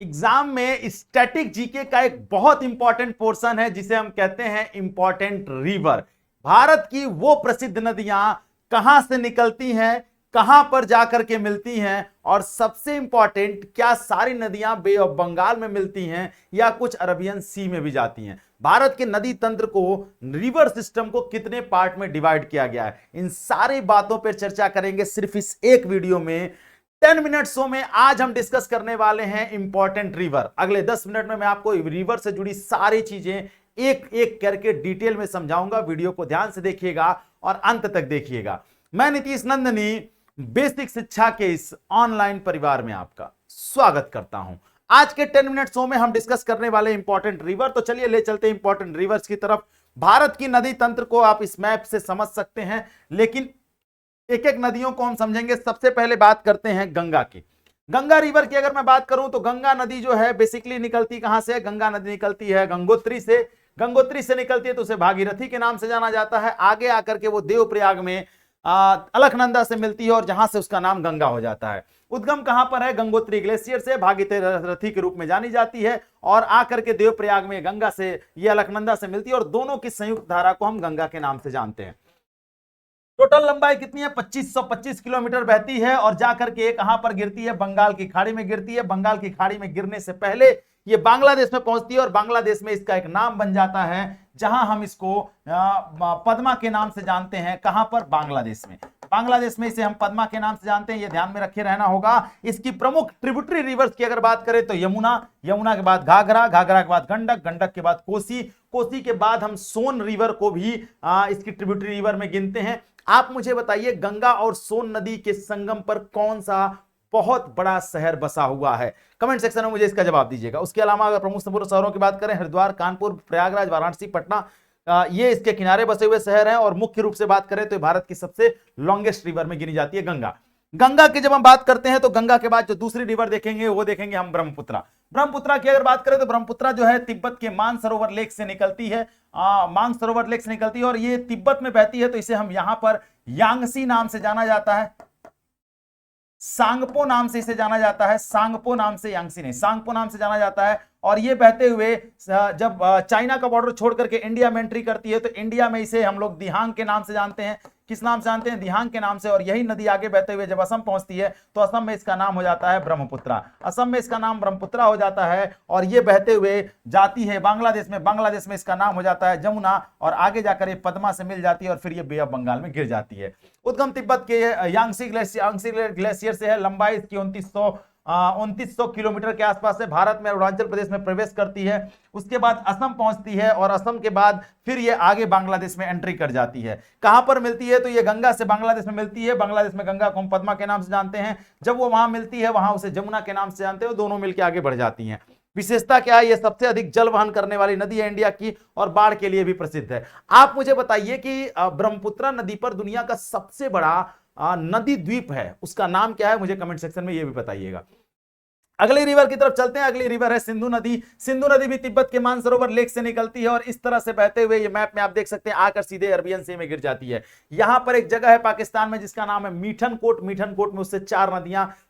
Exam में static GK का एक बहुत इंपॉर्टेंट पोर्शन है जिसे हम कहते हैं इंपॉर्टेंट रिवर। भारत की वो प्रसिद्ध नदियां कहां से निकलती हैं, कहां पर जाकर के मिलती हैं, और सबसे इंपॉर्टेंट, क्या सारी नदियां बे ऑफ बंगाल में मिलती हैं या कुछ अरबियन सी में भी जाती हैं। भारत के नदी तंत्र को, रिवर सिस्टम को कितने पार्ट में डिवाइड किया गया है, इन सारी बातों पर चर्चा करेंगे सिर्फ इस एक वीडियो में। 10 मिनट शो में आज हम डिस्कस करने वाले हैं इंपॉर्टेंट रिवर। अगले 10 मिनट में मैं आपको रिवर से जुड़ी सारी चीजें एक एक करके डिटेल में समझाऊंगा। वीडियो को ध्यान से देखिएगा और अंत तक देखिएगा। मैं नीतीश नंदनी बेसिक शिक्षा के इस ऑनलाइन परिवार में आपका स्वागत करता हूं। आज के 10 मिनट शो में हम डिस्कस करने वाले इंपॉर्टेंट रिवर, तो चलिए ले चलते हैं इंपॉर्टेंट रिवर्स की तरफ। भारत की नदी तंत्र को आप इस मैप से समझ सकते हैं, लेकिन एक एक नदियों को हम समझेंगे। सबसे पहले बात करते हैं गंगा की। गंगा रिवर की अगर मैं बात करूं तो गंगा नदी जो है बेसिकली निकलती कहां से है? गंगा नदी निकलती है गंगोत्री से। गंगोत्री से निकलती है तो उसे भागीरथी के नाम से जाना जाता है। आगे आकर के वो देवप्रयाग में अलकनंदा से मिलती है और जहां से उसका नाम गंगा हो जाता है। उद्गम कहां पर है? गंगोत्री ग्लेशियर से भागीरथी के रूप में जानी जाती है और आकर के देवप्रयाग में गंगा से, ये अलकनंदा से मिलती है और दोनों की संयुक्त धारा को हम गंगा के नाम से जानते हैं। टोटल लंबाई कितनी है? 2525 किलोमीटर बहती है और जाकर के कहां पर गिरती है? बंगाल की खाड़ी में गिरती है। बंगाल की खाड़ी में गिरने से पहले ये बांग्लादेश में पहुंचती है और बांग्लादेश में इसका एक नाम बन जाता है, जहां हम इसको पद्मा के नाम से जानते हैं। कहां पर? बांग्लादेश में। बांग्लादेश में इसे हम पद्मा के नाम से जानते हैं, ये ध्यान में रखे रहना होगा। इसकी प्रमुख ट्रिब्यूटरी रिवर्स की अगर बात करें तो यमुना, यमुना के बाद घाघरा, घाघरा के बाद गंडक, गंडक के बाद कोसी, कोसी के बाद हम सोन रिवर को भी इसकी ट्रिब्यूटरी रिवर में गिनते हैं। आप मुझे बताइए, गंगा और सोन नदी के संगम पर कौन सा बहुत बड़ा शहर बसा हुआ है? कमेंट सेक्शन में मुझे इसका जवाब दीजिएगा। उसके अलावा अगर प्रमुख शहरों की बात करें, हरिद्वार, कानपुर, प्रयागराज, वाराणसी, पटना, ये इसके किनारे बसे हुए शहर हैं। और मुख्य रूप से बात करें तो भारत की सबसे लॉन्गेस्ट रिवर में गिनी जाती है गंगा। गंगा की जब हम बात करते हैं तो गंगा के बाद जो दूसरी रिवर देखेंगे वो देखेंगे हम ब्रह्मपुत्रा। ब्रह्मपुत्रा की अगर बात करें तो ब्रह्मपुत्रा जो है तिब्बत के मानसरोवर लेक से निकलती है। मानसरोवर लेक से निकलती है और ये तिब्बत में बहती है, तो इसे हम यहां पर यांगसी नाम से जाना जाता है, सांगपो नाम से इसे जाना जाता है। सांगपो नाम से, यांगसी नहीं, सांगपो नाम से जाना जाता है। और ये बहते हुए जब चाइना का बॉर्डर छोड़ करके इंडिया में एंट्री करती है तो इंडिया में इसे हम लोग दिहांग के नाम से जानते हैं। किस नाम से जानते हैं? दिहांग के नाम से। और यही नदी आगे बहते हुए जब असम पहुंचती है तो असम में इसका नाम हो जाता है ब्रह्मपुत्रा। असम में इसका नाम ब्रह्मपुत्रा हो जाता है और ये बहते हुए जाती है बांग्लादेश में। बांग्लादेश में इसका नाम हो जाता है जमुना और आगे जाकर ये पद्मा से मिल जाती है और फिर ये बे ऑफ बंगाल में गिर जाती है। उद्गम तिब्बत के यांगसी ग्लेशियर से है। लंबाई इसकी 2900 किलोमीटर के आसपास है। भारत में अरुणाचल प्रदेश में प्रवेश करती है, उसके बाद असम पहुंचती है और असम के बाद फिर ये आगे बांग्लादेश में एंट्री कर जाती है। कहां पर मिलती है? तो ये गंगा से बांग्लादेश में मिलती है। बांग्लादेश में गंगा को हम पद्मा के नाम से जानते हैं। जब वो वहां मिलती है वहां उसे जमुना के नाम से जानते हैं। दोनों मिलकर आगे बढ़ जाती हैं। विशेषता क्या है? ये सबसे अधिक जल वहन करने वाली नदी है इंडिया की और बाढ़ के लिए भी प्रसिद्ध है। आप मुझे बताइए कि ब्रह्मपुत्रा नदी पर दुनिया का सबसे बड़ा नदी द्वीप है, उसका नाम क्या है? मुझे कमेंट सेक्शन में ये भी बताइएगा। अगली रिवर की तरफ चलते हैं। अगली रिवर है सिंधु नदी। सिंधु नदी भी तिब्बत के मानसरोवर लेक से निकलती है और इस तरह से बहते हुए ये मैप में आप देख सकते हैं आकर सीधे अरबियन सी में गिर जाती है। यहां पर एक जगह है पाकिस्तान में जिसका नाम है मीठन कोट। मीठन कोट में उससे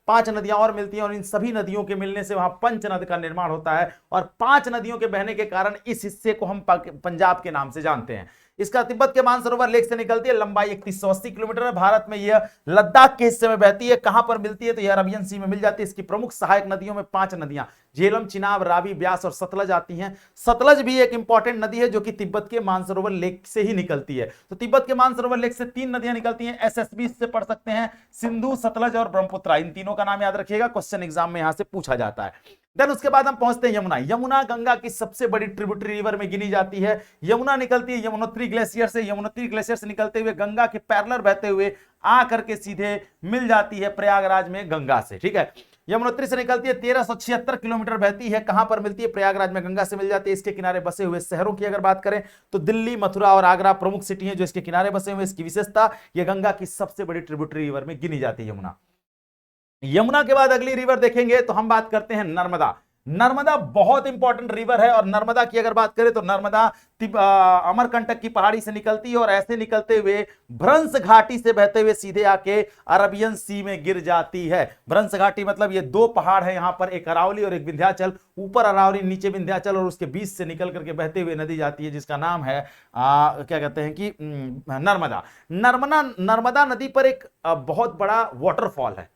5 नदियां और मिलती हैं और इन सभी नदियों के मिलने से वहां पंचनद का निर्माण होता है और 5 नदियों के बहने के कारण इस हिस्से को हम पंजाब के नाम से जानते हैं। इसका तिब्बत के मानसरोवर लेक से निकलती है। लंबाई 3180 किलोमीटर है। भारत में यह लद्दाख के हिस्से में बहती है। कहां पर मिलती है? तो यह अरबियन सी में मिल जाती है। इसकी प्रमुख सहायक नदियों में 5 नदियां झेलम, चिनाब, रावी, ब्यास और सतलज आती हैं। सतलज भी एक इंपॉर्टेंट नदी है जो कि तिब्बत के मानसरोवर लेक से ही निकलती है। तो तिब्बत के मानसरोवर लेक से 3 नदियां निकलती हैं। एसएसबी से पढ़ सकते हैं, सिंधु, सतलज और ब्रह्मपुत्रा। इन तीनों का नाम याद रखिएगा, क्वेश्चन एग्जाम में यहां से पूछा जाता है। देन उसके बाद हम पहुंचते हैं यमुना। यमुना गंगा की सबसे बड़ी ट्रिब्यूटरी रिवर में गिनी जाती है। यमुना निकलती है यमुनोत्री ग्लेशियर से। यमुनोत्री ग्लेशियर से निकलते हुए गंगा के पैरेलल बहते हुए आ करके सीधे मिल जाती है प्रयागराज में गंगा से। ठीक है, यमुनोत्री से निकलती है, 1376 किलोमीटर बहती है। कहां पर मिलती है? प्रयागराज में गंगा से मिल जाती है। इसके किनारे बसे हुए शहरों की अगर बात करें तो दिल्ली, मथुरा और आगरा प्रमुख सिटी हैं जो इसके किनारे बसे हुए। इसकी विशेषता, यह गंगा की सबसे बड़ी ट्रिब्यूटरी रिवर में गिनी जाती है यमुना। यमुना के बाद अगली रिवर देखेंगे तो हम बात करते हैं नर्मदा। नर्मदा बहुत इंपॉर्टेंट रिवर है और नर्मदा की अगर बात करें तो नर्मदा अमरकंटक की पहाड़ी से निकलती है और ऐसे निकलते हुए भ्रंश घाटी से बहते हुए सीधे आके अरबियन सी में गिर जाती है। भ्रंश घाटी मतलब ये दो पहाड़ है यहां पर, एक अरावली और एक विंध्याचल, ऊपर अरावली नीचे विंध्याचल, और उसके बीच से निकल करके बहते हुए नदी जाती है जिसका नाम है क्या कहते हैं कि नर्मदा। नर्मदा नदी पर एक बहुत बड़ा वाटरफॉल है,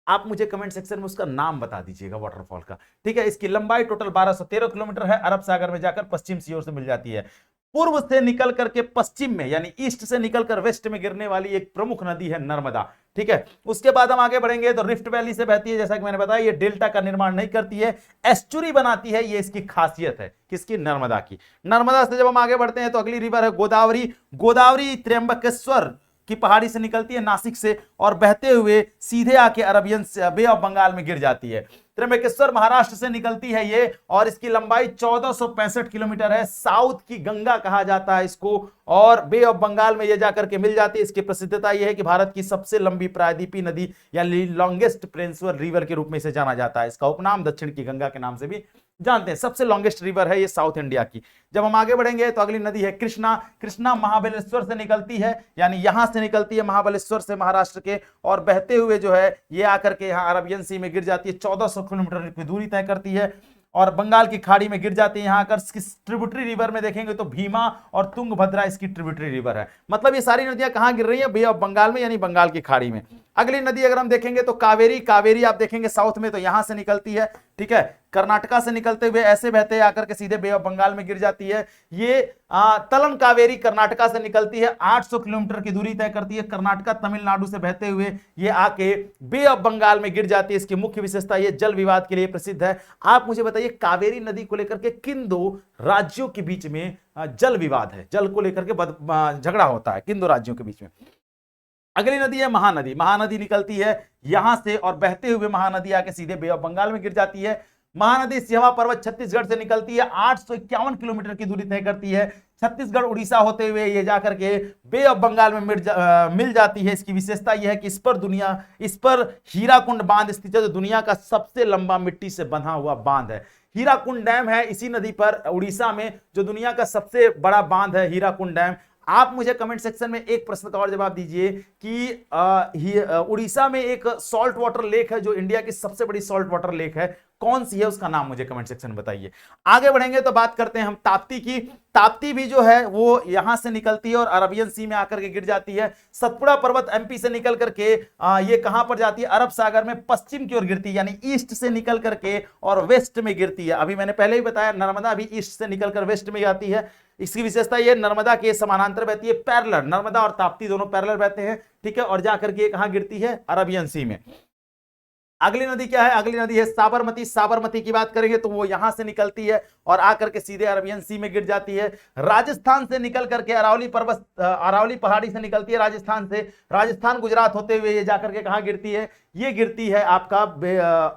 आप मुझे कमेंट सेक्शन में उसका नाम बता दीजिएगा वाटरफॉल का, ठीक है। इसकी लंबाई टोटल 1213 किलोमीटर है, अरब सागर में जाकर पश्चिम की ओर से मिल जाती है। पूर्व से निकल करके पश्चिम में यानी ईस्ट से निकलकर वेस्ट में गिरने वाली एक प्रमुख नदी है नर्मदा, ठीक है। उसके बाद हम आगे बढ़ेंगे तो रिफ्ट वैली से बहती है, जैसा कि मैंने बताया ये डेल्टा का निर्माण नहीं करती है, एस्चुरी बनाती है, ये इसकी खासियत है किसकी, नर्मदा की। नर्मदा से जब हम आगे बढ़ते हैं तो अगली रिवर है गोदावरी। गोदावरी त्र्यंबकेश्वर की पहाड़ी से निकलती है नासिक से और बहते हुए सीधे आके अरबियन बे ऑफ बंगाल में गिर जाती है। त्र्यंबकेश्वर महाराष्ट्र से निकलती है ये और इसकी लंबाई 1465 किलोमीटर है, साउथ की गंगा कहा जाता है इसको, और बे ऑफ बंगाल में ये जाकर के मिल जाती है। इसकी प्रसिद्धता यह है कि भारत की सबसे लंबी प्रायद्वीपीय नदी या लॉन्गेस्ट पेनिनसुलर रिवर के रूप में इसे जाना जाता है। इसका उपनाम दक्षिण की गंगा के नाम से भी जानते हैं, सबसे लॉन्गेस्ट रिवर है ये साउथ इंडिया की। जब हम आगे बढ़ेंगे तो अगली नदी है कृष्णा। कृष्णा महाबलेश्वर से निकलती है, यानी यहां से निकलती है महाबलेश्वर से महाराष्ट्र के, और बहते हुए जो है ये आकर के यहां अरबियन सी में गिर जाती है, 1400 किलोमीटर की दूरी तय करती है और बंगाल की खाड़ी में गिर जाती है। यहां आकर ट्रिब्यूटरी रिवर में देखेंगे तो भीमा और तुंगभद्रा इसकी ट्रिब्यूटरी रिवर है। मतलब ये सारी नदियां कहां गिर रही है, बे ऑफ बंगाल में यानी बंगाल की खाड़ी में। अगली नदी अगर हम देखेंगे तो कावेरी। कावेरी आप देखेंगे साउथ में तो यहां से निकलती है, ठीक है, कर्नाटका से निकलते हुए ऐसे बहते आकर के सीधे बे ऑफ बंगाल में गिर जाती है। ये तलन कावेरी कर्नाटका से निकलती है, 800 किलोमीटर की दूरी तय करती है, कर्नाटका तमिलनाडु से बहते हुए ये आके बे ऑफ बंगाल में गिर जाती है। इसकी मुख्य विशेषता ये जल विवाद के लिए प्रसिद्ध है। आप मुझे बताइए कावेरी नदी को लेकर के किन दो राज्यों के बीच में जल विवाद है, जल को लेकर के झगड़ा होता है किन दो राज्यों के बीच में। अगली नदी है महानदी। महानदी निकलती है यहां से और बहते हुए महानदी आके सीधे बे ऑफ बंगाल में गिर जाती है। महानदी सिहवा पर्वत छत्तीसगढ़ से निकलती है, 851 किलोमीटर की दूरी तय करती है, छत्तीसगढ़ उड़ीसा होते हुए ये जाकर के बे ऑफ बंगाल में मिल जाती है। इसकी विशेषता यह है कि इस पर हीराकुंड बांध स्थित है, जो दुनिया का सबसे लंबा मिट्टी से बंधा हुआ बांध है। हीराकुंड डैम है इसी नदी पर उड़ीसा में, जो दुनिया का सबसे बड़ा बांध है हीराकुंड डैम। आप मुझे कमेंट सेक्शन में एक प्रश्न का और जवाब दीजिए कि उड़ीसा में एक सॉल्ट वाटर लेक है जो इंडिया की सबसे बड़ी सॉल्ट वाटर लेक है, कौन सी है उसका नाम मुझे कमेंट सेक्शन में बताइए। आगे बढ़ेंगे तो बात करते हैं हम ताप्ती की। ताप्ती भी जो है वो यहां से निकलती है और अरबियन सी में आकर के गिर जाती है। सतपुड़ा पर्वत एमपी से निकल करके ये कहां पर जाती है, अरब सागर में पश्चिम की ओर गिरती है, यानी ईस्ट से निकल करके और वेस्ट में गिरती है। अभी मैंने पहले ही बताया नर्मदा भी ईस्ट से निकलकर वेस्ट में जाती है। इसकी विशेषता ये नर्मदा के समानांतर बहती है, पैरेलल, नर्मदा और ताप्ती दोनों पैरेलल बहते हैं, ठीक है, और जाकर के कहां गिरती है, अरबियन सी में। अगली नदी क्या है, अगली नदी है साबरमती। साबरमती की बात करेंगे तो वो यहां से निकलती है और आकर के सीधे अरबियन सी में गिर जाती है। राजस्थान से निकल करके अरावली पहाड़ी से निकलती है राजस्थान से, राजस्थान गुजरात होते हुए ये जाकर के कहां गिरती है, ये गिरती है आपका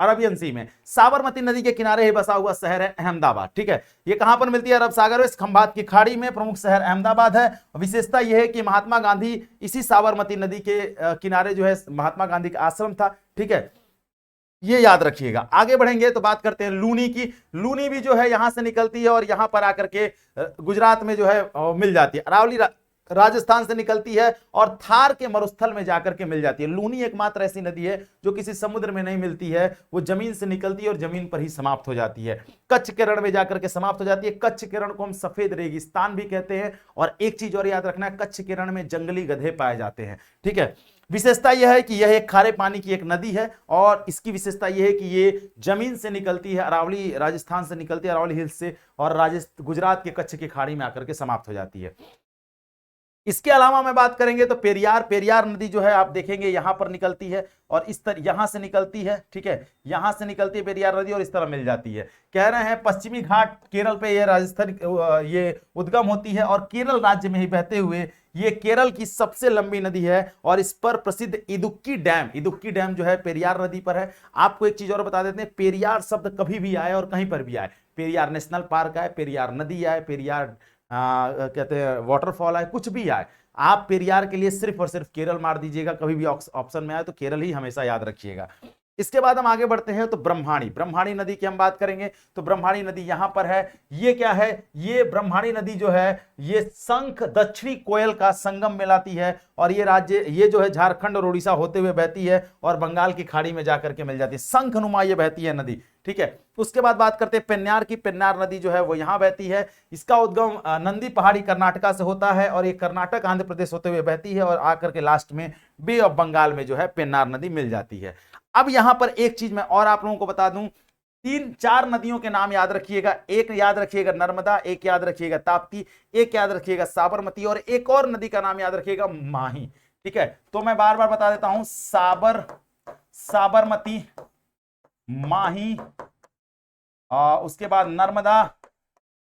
अरबियन सी में। साबरमती नदी के किनारे ही बसा हुआ शहर है अहमदाबाद, ठीक है। ये कहां पर मिलती है, अरब सागर में, खंभात की खाड़ी में। प्रमुख शहर अहमदाबाद है। विशेषता यह है कि महात्मा गांधी इसी साबरमती नदी के किनारे जो है महात्मा गांधी का आश्रम था, ठीक है, ये याद रखिएगा। आगे बढ़ेंगे तो बात करते हैं लूनी की। लूनी भी जो है यहां से निकलती है और यहां पर आकर के गुजरात में जो है मिल जाती है। अरावली राजस्थान से निकलती है और थार के मरुस्थल में जाकर के मिल जाती है। लूनी एकमात्र ऐसी नदी है जो किसी समुद्र में नहीं मिलती है, वो जमीन से निकलती है और जमीन पर ही समाप्त हो जाती है, कच्छ के रण में जाकर के समाप्त हो जाती है। कच्छ के रण को हम सफेद रेगिस्तान भी कहते हैं। और एक चीज और याद रखना है, कच्छ के रण में जंगली गधे पाए जाते हैं, ठीक है। विशेषता यह है कि यह एक खारे पानी की एक नदी है और इसकी विशेषता यह है कि ये जमीन से निकलती है, अरावली राजस्थान से निकलती है, अरावली हिल्स से, और गुजरात के कच्छ की खाड़ी में आकर के समाप्त हो जाती है। इसके अलावा मैं बात करेंगे तो पेरियार नदी जो है आप देखेंगे यहां पर निकलती है और इस तरह यहां से निकलती है, ठीक है, यहां से निकलती है पेरियार नदी और इस तरह मिल जाती है। कह रहे हैं पश्चिमी घाट केरल पे ये राजस्थान ये उद्गम होती है और केरल राज्य में ही बहते हुए ये केरल की सबसे लंबी नदी है और इस पर प्रसिद्ध इदुक्की डैम जो है पेरियार नदी पर है। आपको एक चीज और बता देते हैं, पेरियार शब्द कभी भी आए और कहीं पर भी आए, पेरियार नेशनल पार्क आए, पेरियार नदी आए, पेरियार कहते हैं वाटरफॉल आए, कुछ भी आए, आप पेरियार के लिए सिर्फ और सिर्फ केरल मार दीजिएगा, कभी भी ऑप्शन में आए तो केरल ही हमेशा याद रखिएगा। इसके बाद हम आगे बढ़ते हैं तो ब्रह्माणी नदी की हम बात करेंगे। तो ब्रह्माणी नदी यहां पर है। ये क्या है? ये ब्रह्माणी नदी जो है ये शंख दक्षिणी कोयल का संगम मिलाती है और ये जो है झारखंड और उड़ीसा होते हुए बहती है और बंगाल की खाड़ी में जाकर के मिल जाती है। शंखनुमा ये बहती है नदी, ठीक है। उसके बाद बात करते हैं पेन्नार की। पेन्नार नदी जो है वो यहां बहती है। इसका उद्गम नंदी पहाड़ी कर्नाटका से होता है और ये कर्नाटक आंध्र प्रदेश होते हुए बहती है और आकर के लास्ट में बे ऑफ बंगाल में जो है पेन्नार नदी मिल जाती है। अब यहां पर एक चीज मैं और आप लोगों को बता दूं, 3-4 नदियों के नाम याद रखिएगा। एक याद रखिएगा नर्मदा, एक याद रखिएगा ताप्ती, एक याद रखिएगा साबरमती और एक और नदी का नाम याद रखिएगा माही, ठीक है। तो मैं बार बार बता देता हूं, साबरमती, माही, उसके बाद नर्मदा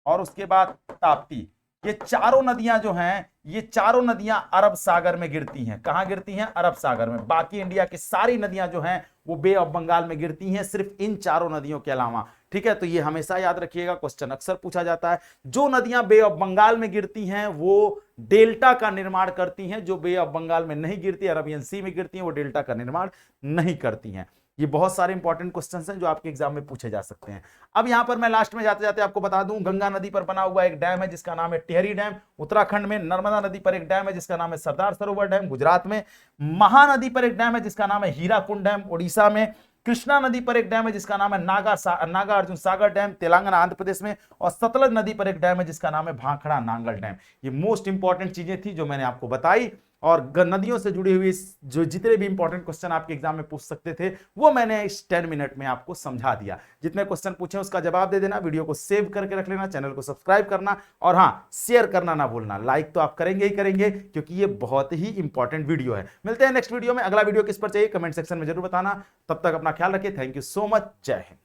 और उसके बाद ताप्ती। ये चारों नदियां जो हैं, ये चारों नदियां अरब सागर में गिरती हैं। कहां गिरती हैं? अरब सागर में। बाकी इंडिया की सारी नदियां जो हैं वो बे ऑफ बंगाल में गिरती हैं, सिर्फ इन चारों नदियों के अलावा, ठीक है। तो ये हमेशा याद रखिएगा, क्वेश्चन अक्सर पूछा जाता है। जो नदियां बे ऑफ बंगाल में गिरती हैं वो डेल्टा का निर्माण करती हैं, जो बे ऑफ बंगाल में नहीं गिरती, अरबियन सी में गिरती हैं, वो डेल्टा का निर्माण नहीं करती हैं। ये बहुत सारे इंपॉर्टेंट क्वेश्चंस हैं जो आपके एग्जाम में पूछे जा सकते हैं। अब यहां पर मैं लास्ट में जाते जाते आपको बता दूं, गंगा नदी पर बना हुआ एक डैम है जिसका नाम है टिहरी डैम उत्तराखंड में। नर्मदा नदी पर एक डैम है जिसका नाम है सरदार सरोवर डैम गुजरात में। महानदी पर एक डैम है जिसका नाम है हीराकुंड डैम उड़ीसा में। कृष्णा नदी पर एक डैम है जिसका नाम है नागा अर्जुन सागर डैम तेलंगाना आंध्र प्रदेश में। और सतलज नदी पर एक डैम है जिसका नाम है भाखड़ा नांगल डैम। ये मोस्ट इंपॉर्टेंट चीजें थी जो मैंने आपको बताई और नदियों से जुड़ी हुई जो जितने भी इंपॉर्टेंट क्वेश्चन आपके एग्जाम में पूछ सकते थे वो मैंने इस 10 मिनट में आपको समझा दिया। जितने क्वेश्चन पूछे उसका जवाब दे देना, वीडियो को सेव करके रख लेना, चैनल को सब्सक्राइब करना और हाँ शेयर करना ना भूलना। लाइक तो आप करेंगे ही करेंगे क्योंकि ये बहुत ही इंपॉर्टेंट वीडियो है। मिलते हैं नेक्स्ट वीडियो में। अगला वीडियो किस पर चाहिए कमेंट सेक्शन में जरूर बताना। तब तक अपना ख्याल रखिए। Thank you so much. जय हिंद।